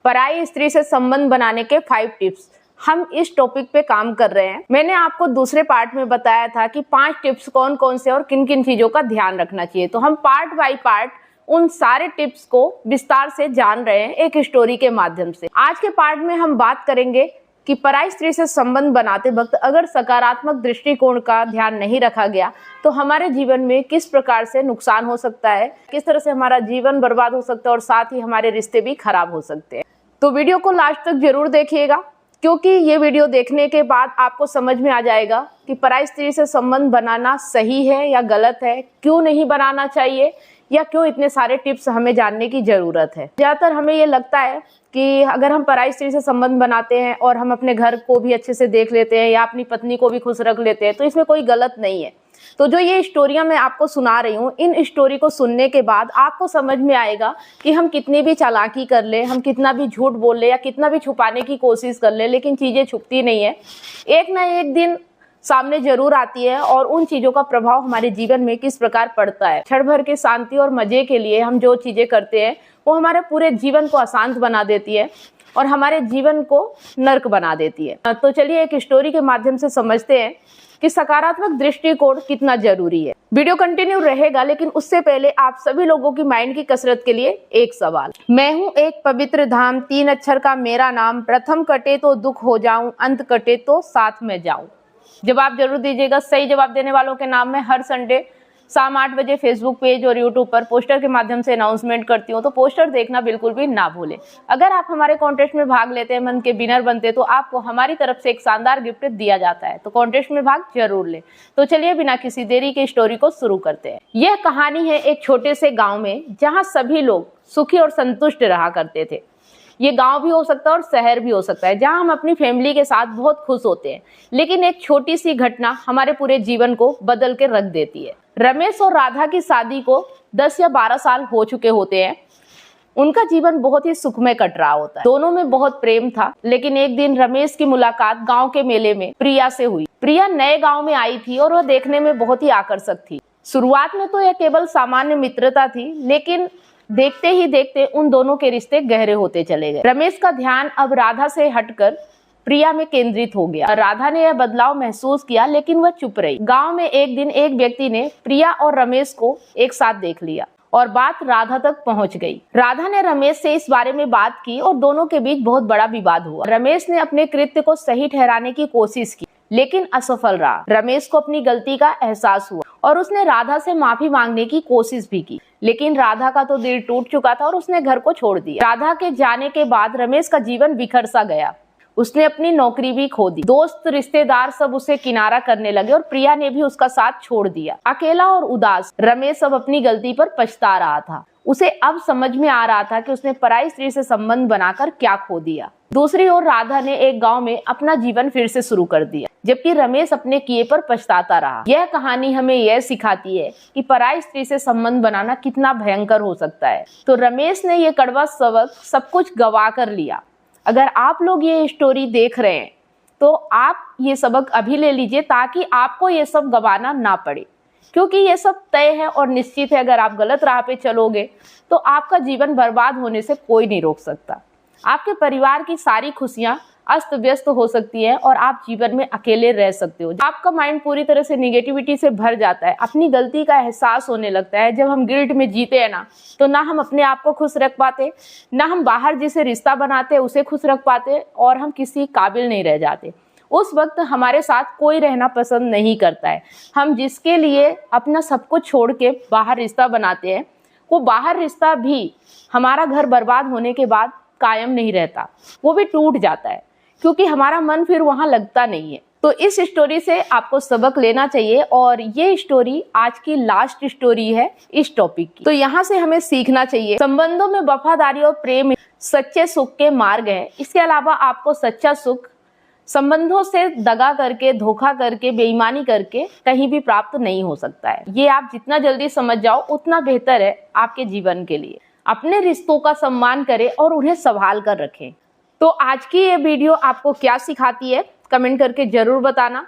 पराई स्त्री से संबंध बनाने के 5 टिप्स, हम इस टॉपिक पे काम कर रहे हैं। मैंने आपको दूसरे पार्ट में बताया था कि 5 टिप्स कौन कौन से और किन किन चीजों का ध्यान रखना चाहिए। तो हम पार्ट बाय पार्ट उन सारे टिप्स को विस्तार से जान रहे हैं एक स्टोरी के माध्यम से। आज के पार्ट में हम बात करेंगे कि पराई स्त्री से संबंध बनाते वक्त अगर सकारात्मक दृष्टिकोण का ध्यान नहीं रखा गया तो हमारे जीवन में किस प्रकार से नुकसान हो सकता है, किस तरह से हमारा जीवन बर्बाद हो सकता है और साथ ही हमारे रिश्ते भी खराब हो सकते हैं। तो वीडियो को लास्ट तक जरूर देखिएगा, क्योंकि ये वीडियो देखने के बाद आपको समझ में आ जाएगा कि पराई स्त्री से संबंध बनाना सही है या गलत है, क्यों नहीं बनाना चाहिए या क्यों इतने सारे टिप्स हमें जानने की जरूरत है। ज्यादातर हमें ये लगता है कि अगर हम पराई स्त्री से संबंध बनाते हैं और हम अपने घर को भी अच्छे से देख लेते हैं या अपनी पत्नी को भी खुश रख लेते हैं तो इसमें कोई गलत नहीं है। तो जो ये स्टोरियां मैं आपको सुना रही हूँ, इन स्टोरी को सुनने के बाद आपको समझ में आएगा कि हम कितनी भी चालाकी कर ले, हम कितना भी झूठ बोल ले या कितना भी छुपाने की कोशिश कर ले, लेकिन चीजें छुपती नहीं है। एक ना एक दिन सामने जरूर आती है और उन चीजों का प्रभाव हमारे जीवन में किस प्रकार पड़ता है। क्षण भर के शांति और मजे के लिए हम जो चीजें करते हैं वो हमारे पूरे जीवन को अशांत बना देती है और हमारे जीवन को नर्क बना देती है। तो चलिए एक स्टोरी के माध्यम से समझते हैं कि सकारात्मक दृष्टिकोण कितना जरूरी है। वीडियो कंटिन्यू रहेगा, लेकिन उससे पहले आप सभी लोगों की माइंड की कसरत के लिए एक सवाल। मैं हूँ एक पवित्र धाम, 3 अक्षर का मेरा नाम, प्रथम कटे तो दुख हो जाऊं, अंत कटे तो साथ में जाऊं। जवाब जरूर दीजिएगा। सही जवाब देने वालों के नाम में हर संडे शाम 8 बजे फेसबुक पेज और यूट्यूब पर पोस्टर के माध्यम से अनाउंसमेंट करती हूँ, तो पोस्टर देखना बिल्कुल भी ना भूलें। अगर आप हमारे कॉन्टेस्ट में भाग लेते हैं, मन के विनर बनते, तो आपको हमारी तरफ से एक शानदार गिफ्ट दिया जाता है। तो कॉन्टेस्ट में भाग जरूर लें। तो चलिए बिना किसी देरी के स्टोरी को शुरू करते हैं। यह कहानी है एक छोटे से गाँव में, जहाँ सभी लोग सुखी और संतुष्ट रहा करते थे। ये गांव भी हो सकता है और शहर भी हो सकता है, जहां हम अपनी फैमिली के साथ बहुत खुश होते हैं। लेकिन एक छोटी सी घटना हमारे पूरे जीवन को बदल के रख देती है। रमेश और राधा की शादी को 10 या 12 साल हो चुके होते हैं। उनका जीवन बहुत ही सुखमय कट रहा होता है। दोनों में बहुत प्रेम था। लेकिन एक दिन रमेश की मुलाकात गाँव के मेले में प्रिया से हुई। प्रिया नए गाँव में आई थी और वह देखने में बहुत ही आकर्षक थी। शुरुआत में तो यह केवल सामान्य मित्रता थी, लेकिन देखते ही देखते उन दोनों के रिश्ते गहरे होते चले गए। रमेश का ध्यान अब राधा से हटकर प्रिया में केंद्रित हो गया। राधा ने यह बदलाव महसूस किया, लेकिन वह चुप रही। गांव में एक दिन एक व्यक्ति ने प्रिया और रमेश को एक साथ देख लिया और बात राधा तक पहुंच गई। राधा ने रमेश से इस बारे में बात की और दोनों के बीच बहुत बड़ा विवाद हुआ। रमेश ने अपने कृत्य को सही ठहराने की कोशिश की, लेकिन असफल रहा। रमेश को अपनी गलती का एहसास हुआ और उसने राधा से माफी मांगने की कोशिश भी की, लेकिन राधा का तो दिल टूट चुका था और उसने घर को छोड़ दिया। राधा के जाने के बाद रमेश का जीवन बिखर सा गया। उसने अपनी नौकरी भी खो दी। दोस्त रिश्तेदार सब उसे किनारा करने लगे और प्रिया ने भी उसका साथ छोड़ दिया। अकेला और उदास रमेश अब अपनी गलती पर पछता रहा था। उसे अब समझ में आ रहा था कि उसने पराई स्त्री से संबंध बनाकर क्या खो दिया। दूसरी ओर राधा ने एक गांव में अपना जीवन फिर से शुरू कर दिया, जबकि रमेश अपने किए पर पछताता रहा। यह कहानी हमें यह सिखाती है कि पराई स्त्री से संबंध बनाना कितना भयंकर हो सकता है। तो रमेश ने यह कड़वा सबक सब कुछ गवा कर लिया। अगर आप लोग ये स्टोरी देख रहे हैं तो आप ये सबक अभी ले लीजिए, ताकि आपको ये सब गवाना ना पड़े, क्योंकि ये सब तय है और निश्चित है। अगर आप गलत राह पे चलोगे तो आपका जीवन बर्बाद होने से कोई नहीं रोक सकता। आपके परिवार की सारी खुशियां अस्त व्यस्त हो सकती है और आप जीवन में अकेले रह सकते हो। आपका माइंड पूरी तरह से निगेटिविटी से भर जाता है। अपनी गलती का एहसास होने लगता है। जब हम गिल्ट में जीते हैं तो ना हम अपने आप को खुश रख पाते, ना हम बाहर जिसे रिश्ता बनाते हैं उसे खुश रख पाते, और हम किसी काबिल नहीं रह जाते। उस वक्त हमारे साथ कोई रहना पसंद नहीं करता है। हम जिसके लिए अपना सब कुछ छोड़ के बाहर रिश्ता बनाते हैं, वो बाहर रिश्ता भी हमारा घर बर्बाद होने के बाद कायम नहीं रहता, वो भी टूट जाता है, क्योंकि हमारा मन फिर वहां लगता नहीं है। तो इस स्टोरी से आपको सबक लेना चाहिए, और ये स्टोरी आज की लास्ट स्टोरी है इस टॉपिक की। तो यहाँ से हमें सीखना चाहिए, संबंधों में वफादारी और प्रेम सच्चे सुख के मार्ग है। इसके अलावा आपको सच्चा सुख संबंधों से दगा करके, धोखा करके, बेईमानी करके कहीं भी प्राप्त नहीं हो सकता है। ये आप जितना जल्दी समझ जाओ उतना बेहतर है आपके जीवन के लिए। अपने रिश्तों का सम्मान करें और उन्हें संभाल कर रखें। तो आज की ये वीडियो आपको क्या सिखाती है, कमेंट करके जरूर बताना।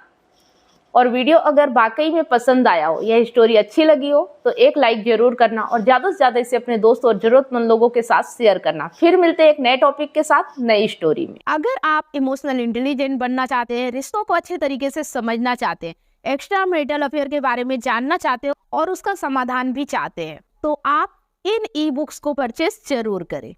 और वीडियो अगर वाकई में पसंद आया हो, यह स्टोरी अच्छी लगी हो तो एक लाइक जरूर करना और ज्यादा से ज्यादा इसे अपने दोस्त और जरूरतमंद लोगों के साथ शेयर करना। फिर मिलते हैं एक नए टॉपिक के साथ नई स्टोरी में। अगर आप इमोशनल इंटेलिजेंट बनना चाहते हैं, रिश्तों को अच्छे तरीके से समझना चाहते हैं, एक्स्ट्रा मैरिटल अफेयर के बारे में जानना चाहते हो और उसका समाधान भी चाहते हैं, तो आप इन ई बुक्स को परचेस जरूर करें।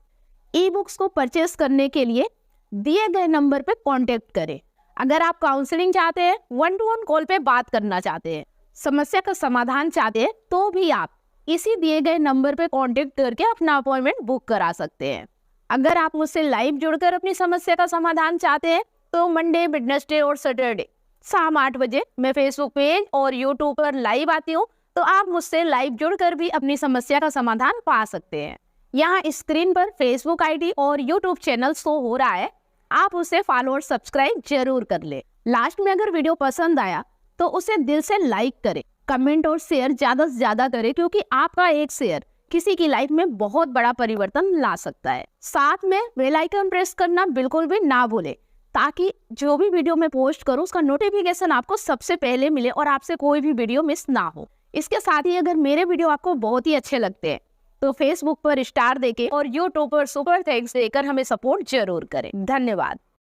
ई बुक्स को परचेस करने के लिए दिए गए नंबर पे कांटेक्ट करें। अगर आप काउंसलिंग चाहते हैं, 1-to-1 कॉल पे बात करना चाहते हैं, समस्या का समाधान चाहते हैं, तो भी आप इसी दिए गए नंबर पे कांटेक्ट करके अपना अपॉइंटमेंट बुक करा सकते हैं। अगर आप मुझसे लाइव जुड़कर अपनी समस्या का समाधान चाहते हैं तो मंडे, वेडनेसडे और सैटरडे शाम 8 बजे मैं फेसबुक पेज और यूट्यूब पर लाइव आती हूँ, तो आप मुझसे लाइव जुड़कर भी अपनी समस्या का समाधान पा सकते हैं। यहाँ स्क्रीन पर फेसबुक आईडी और यूट्यूब चैनल शो हो रहा है, आप उसे फॉलो और सब्सक्राइब जरूर कर ले। लास्ट में अगर वीडियो पसंद आया तो उसे दिल से लाइक करें, कमेंट और शेयर ज्यादा से ज्यादा करें, क्योंकि आपका एक शेयर किसी की लाइफ में बहुत बड़ा परिवर्तन ला सकता है। साथ में बेल आइकन प्रेस करना बिल्कुल भी ना भूले, ताकि जो भी वीडियो मैं पोस्ट करूं उसका नोटिफिकेशन आपको सबसे पहले मिले और आपसे कोई भी वीडियो मिस ना हो। इसके साथ ही अगर मेरे वीडियो आपको बहुत ही अच्छे लगते हैं तो फेसबुक पर स्टार देके और यूट्यूब पर सुपर थैंक्स देकर हमें सपोर्ट जरूर करें। धन्यवाद।